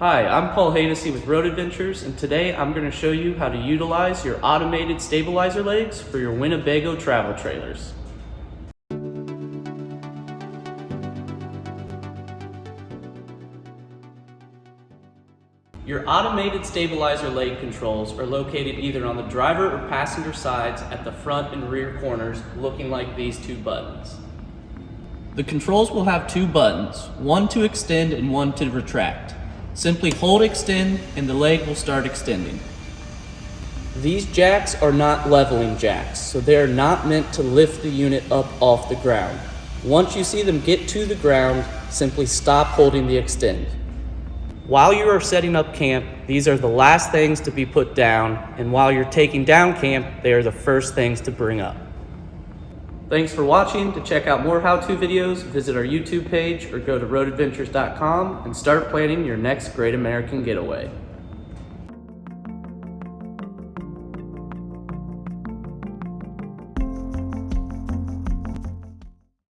Hi, I'm Paul Haydocy with Road Adventures, and today I'm going to show you how to utilize your automated stabilizer legs for your Winnebago travel trailers. Your automated stabilizer leg controls are located either on the driver or passenger sides at the front and rear corners, looking like these two buttons. The controls will have two buttons, one to extend and one to retract. Simply hold extend and the leg will start extending. These jacks are not leveling jacks, so they are not meant to lift the unit up off the ground. Once you see them get to the ground, simply stop holding the extend. While you are setting up camp, these are the last things to be put down, and while you're taking down camp, they are the first things to bring up. Thanks for watching. To check out more how-to videos, visit our YouTube page or go to roadadventures.com and start planning your next Great American Getaway.